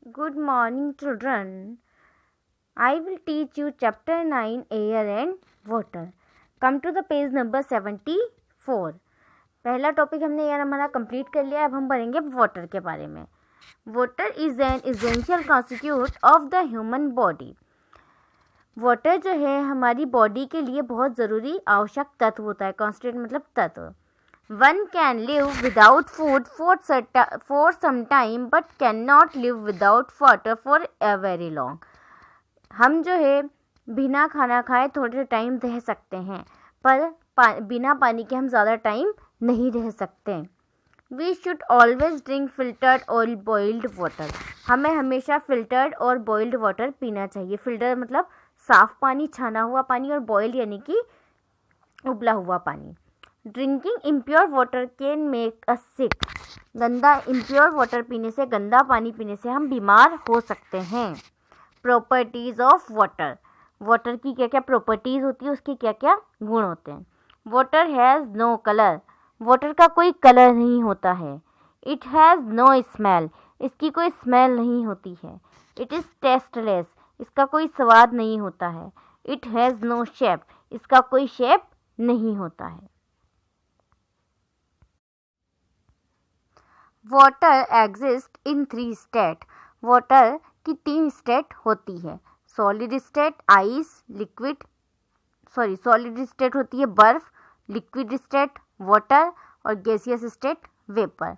Good morning, children. I will teach you chapter 9 Air and Water. Come to the page number 74. पहला topic हमने यार हमारा complete कर लिया. अब हम पढ़ेंगे वाटर के बारे में. Water is an essential constitute of the human body. Water जो है हमारी बॉडी के लिए बहुत ज़रूरी आवश्यक तत्व होता है. कॉन्स्टिट्यूट मतलब तत्व. One can live without food for some time but cannot live without water for a very long. हम जो है बिना खाना खाए थोड़े टाइम रह सकते हैं पर बिना पानी के हम ज़्यादा टाइम नहीं रह सकते. We should always drink filtered or boiled water. हमें हमेशा फिल्टर्ड और बॉइल्ड वाटर पीना चाहिए. फिल्टर मतलब साफ़ पानी, छाना हुआ पानी, और बॉइल्ड यानी कि उबला हुआ पानी. Drinking impure water can make us sick. गंदा इम्प्योर वाटर पीने से, गंदा पानी पीने से हम बीमार हो सकते हैं. Properties of water. वाटर की क्या क्या प्रॉपर्टीज़ होती है, उसके क्या क्या गुण होते हैं. Water has no colour. Water का कोई कलर नहीं होता है. It has no smell. इसकी कोई स्मेल नहीं होती है. It is tasteless. इसका कोई स्वाद नहीं होता है. It has no shape. इसका कोई शेप नहीं होता है. Water exist in 3 state. Water की 3 स्टेट होती है. Solid state ice, solid state होती है बर्फ, लिक्विड स्टेट वाटर, और gaseous state vapour.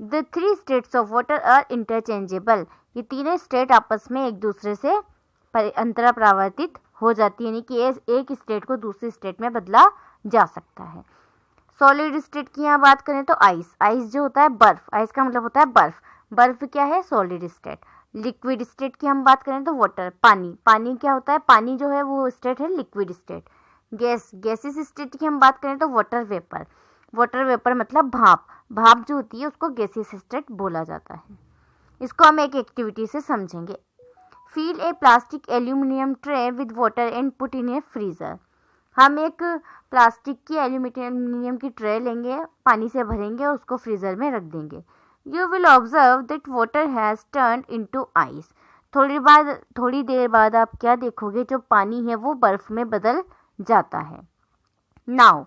The 3 states of water are interchangeable. ये तीनों स्टेट आपस में एक दूसरे से अंतरा परावर्तित हो जाती है, यानी कि एक स्टेट को दूसरी स्टेट में बदला जा सकता है. सॉलिड स्टेट की यहाँ बात करें तो आइस जो होता है बर्फ. आइस का मतलब होता है बर्फ. बर्फ क्या है? Solid state. लिक्विड स्टेट की हम बात करें तो वाटर, पानी क्या होता है? पानी जो है वो स्टेट है लिक्विड स्टेट. गैसियस स्टेट की हम बात करें तो वाटर वेपर मतलब भाप जो होती है उसको गैसियस स्टेट बोला जाता है. इसको हम एक एक्टिविटी से समझेंगे. Fill a plastic aluminium tray with water and put in a freezer. हम एक प्लास्टिक की एल्यूमिनियम की ट्रे लेंगे, पानी से भरेंगे और उसको फ्रीज़र में रख देंगे. You will observe that water has turn into ice. थोड़ी देर बाद आप क्या देखोगे? जो पानी है वो बर्फ में बदल जाता है. Now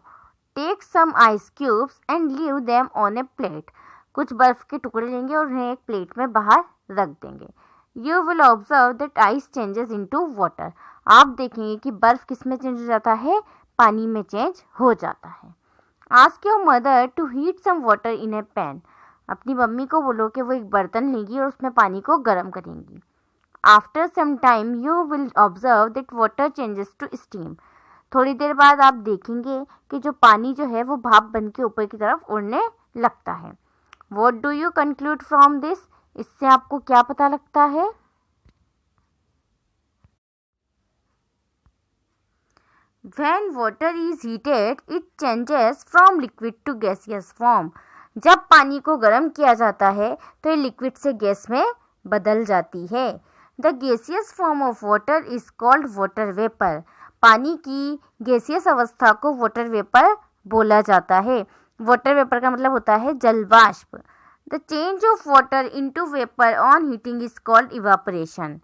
take some ice cubes and leave them on a plate. कुछ बर्फ के टुकड़े लेंगे और उन्हें एक प्लेट में बाहर रख देंगे. You will observe that ice changes into water. आप देखेंगे कि बर्फ किस में चेंज हो जाता है? पानी में चेंज हो जाता है. Ask your mother to heat some water in a pan. अपनी मम्मी को बोलो कि वो एक बर्तन लेगी और उसमें पानी को गर्म करेंगी. After some time you will observe that water changes to steam. थोड़ी देर बाद आप देखेंगे कि जो पानी जो है वो भाप बन के ऊपर की तरफ उड़ने लगता है. What do you conclude from this? इससे आपको क्या पता लगता है? When water is heated, it changes from liquid to gaseous form. जब पानी को गर्म किया जाता है तो ये लिक्विड से गैस में बदल जाती है. The gaseous form of water is called water vapor. पानी की गैसियस अवस्था को वाटर वेपर बोला जाता है. वाटर वेपर का मतलब होता है जलवाष्प. The change of water into vapor on heating is called evaporation.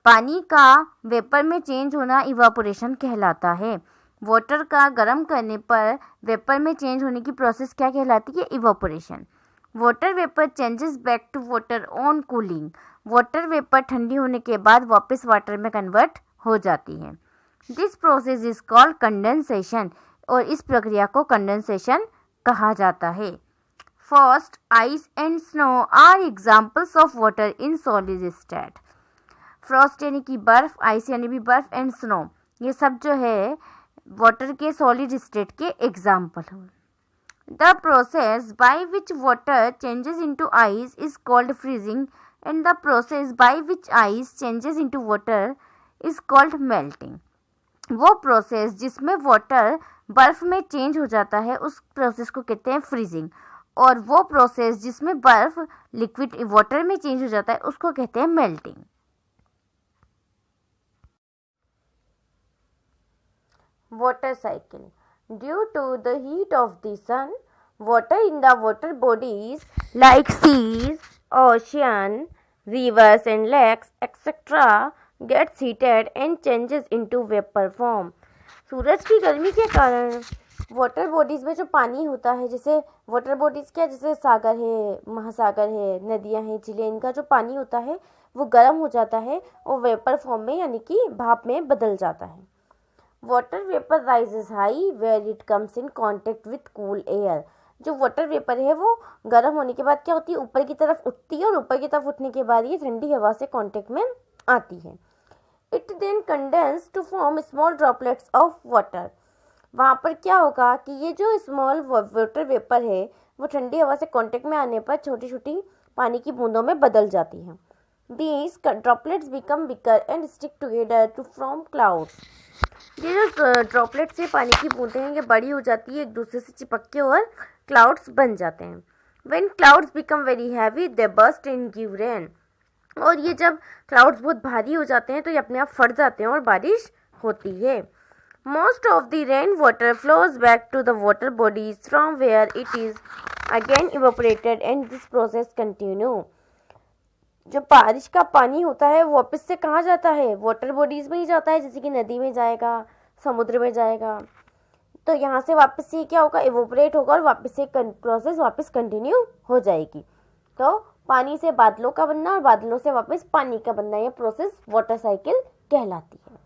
पानी का वेपर में चेंज होना इवापोरेशन कहलाता है. वाटर का गर्म करने पर वेपर में चेंज होने की प्रोसेस क्या कहलाती है? Evaporation. Water vapour changes back to water on cooling. Water vapour ठंडी होने के बाद वापस वाटर में कन्वर्ट हो जाती है. This process is called condensation. और इस प्रक्रिया को कंडेंसेशन कहा जाता है. First, ice and snow are examples of water in solid state. Frost यानी कि बर्फ, आइस यानी भी बर्फ, एंड स्नो ये सब जो है वाटर के सॉलिड स्टेट के एग्जाम्पल हैं. The process by which water changes into ice is called freezing and the process by which ice changes into water is called melting. वो प्रोसेस जिसमें वाटर बर्फ में चेंज हो जाता है उस प्रोसेस को कहते हैं फ्रीजिंग, और वो प्रोसेस जिसमें बर्फ लिक्विड वाटर में चेंज हो जाता है उसको कहते हैं melting. Water cycle. Due to the heat of the sun, water in the water bodies like seas, ocean, rivers and lakes etc. gets heated and changes into vapor form. सूरज की गर्मी के कारण वाटर बॉडीज में जो पानी होता है, जैसे वाटर बॉडीज क्या, जैसे सागर है, महासागर है, नदियां हैं, झीलें, इनका जो पानी होता है वो गर्म हो जाता है और वेपर फॉर्म में यानी कि भाप में बदल जाता है. Water vapour rises high where it comes in contact with cool air. जो वाटर वेपर है वो गर्म होने के बाद क्या होती है, ऊपर की तरफ उठती है और ऊपर की तरफ उठने के बाद ये ठंडी हवा से कॉन्टेक्ट में आती है. It then condense to form small droplets of water. वहाँ पर क्या होगा कि ये जो स्मॉल वाटर वेपर है वो ठंडी हवा से कांटेक्ट में आने पर छोटी छोटी पानी की बूंदों में बदल जाती हैं. These droplets become bigger and stick together to form clouds. ये जो ड्रॉपलेट्स है, पानी की बूंदें हैं, ये बड़ी हो जाती है, एक दूसरे से चिपक के और क्लाउड्स बन जाते हैं. When clouds become very heavy, they burst and give rain. और ये जब क्लाउड्स बहुत भारी हो जाते हैं तो ये अपने आप फट जाते हैं और बारिश होती है. Most of the rain water flows back to the water bodies from where it is again evaporated and this process continue. जो बारिश का पानी होता है वो वापस से कहाँ जाता है, वाटर बॉडीज में ही जाता है, जैसे कि नदी में जाएगा, समुद्र में जाएगा. तो यहाँ से वापस से क्या होगा, इवोपरेट होगा और वापस से प्रोसेस वापस कंटिन्यू हो जाएगी. तो पानी से बादलों का बनना और बादलों से वापस पानी का बनना, ये प्रोसेस वाटर साइकिल कहलाती है.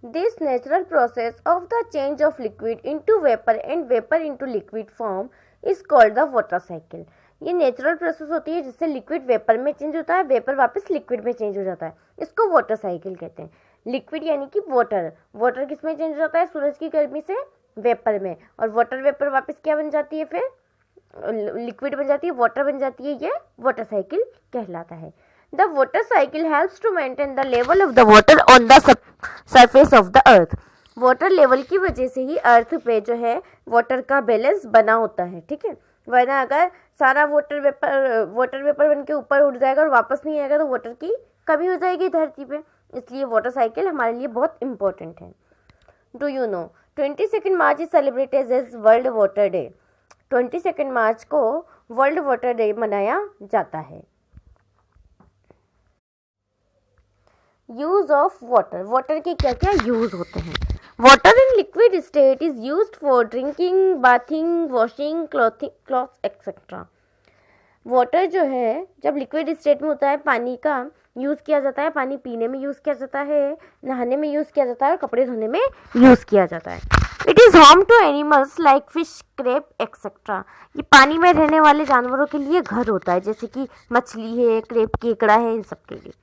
This natural process of the change of liquid into vapor and vapor into liquid form is called the water cycle. ये नेचुरल प्रोसेस होती है जिससे लिक्विड वेपर में चेंज होता है, वेपर वापस लिक्विड में चेंज हो जाता है, इसको वाटर साइकिल कहते हैं. लिक्विड यानी कि वाटर, वाटर किस में चेंज हो जाता है, सूरज की गर्मी से वेपर में, और वाटर वेपर वापस क्या बन जाती है, फिर लिक्विड बन जाती है, वाटर बन जाती है, ये वाटर साइकिल कहलाता है. The water cycle helps to maintain the level of the water on the surface of the earth. Water level की वजह से ही अर्थ पे जो है वाटर का बैलेंस बना होता है, ठीक है. वरना अगर सारा वाटर वेपर बन के ऊपर उठ जाएगा और वापस नहीं आएगा तो वाटर की कमी हो जाएगी धरती पे. इसलिए वाटर साइकिल हमारे लिए बहुत इंपॉर्टेंट है. Do you know 22 March is celebrated as World Water Day. 22 March को वर्ल्ड वाटर डे मनाया जाता है. यूज ऑफ वाटर, वाटर के क्या क्या यूज होते हैं. Water in liquid state is used for drinking, bathing, washing clothes etcetera. Water जो है जब लिक्विड स्टेट में होता है, पानी का यूज़ किया जाता है, पानी पीने में यूज़ किया जाता है, नहाने में यूज़ किया जाता है और कपड़े धोने में यूज़ किया जाता है. It is home to animals like fish, crab etcetera. ये पानी में रहने वाले जानवरों के लिए घर होता है, जैसे कि मछली है, क्रेप, केकड़ा है, इन सब के लिए.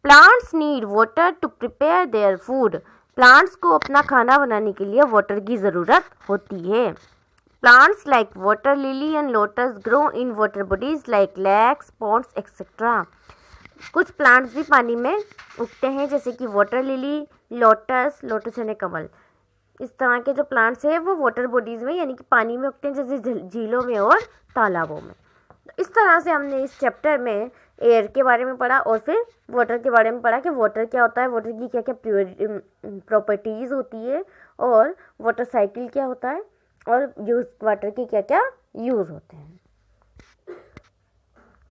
Plants need water to prepare their food. Plants को अपना खाना बनाने के लिए वाटर की ज़रूरत होती है. Plants like water lily and lotus grow in water bodies like lakes, ponds etcetera. कुछ प्लांट्स भी पानी में उगते हैं, जैसे कि वाटर लिली, लोटस यानी कमल. इस तरह के जो प्लांट्स हैं वो वाटर बॉडीज़ में यानी कि पानी में उगते हैं, जैसे झीलों में और तालाबों में. इस तरह से हमने इस चैप्टर में एयर के बारे में पढ़ा और फिर वाटर के बारे में पढ़ा कि वाटर क्या होता है, वाटर की क्या क्या प्रॉपर्टीज़ होती है और वाटर साइकिल क्या होता है और यूज वाटर के क्या क्या यूज़ होते हैं.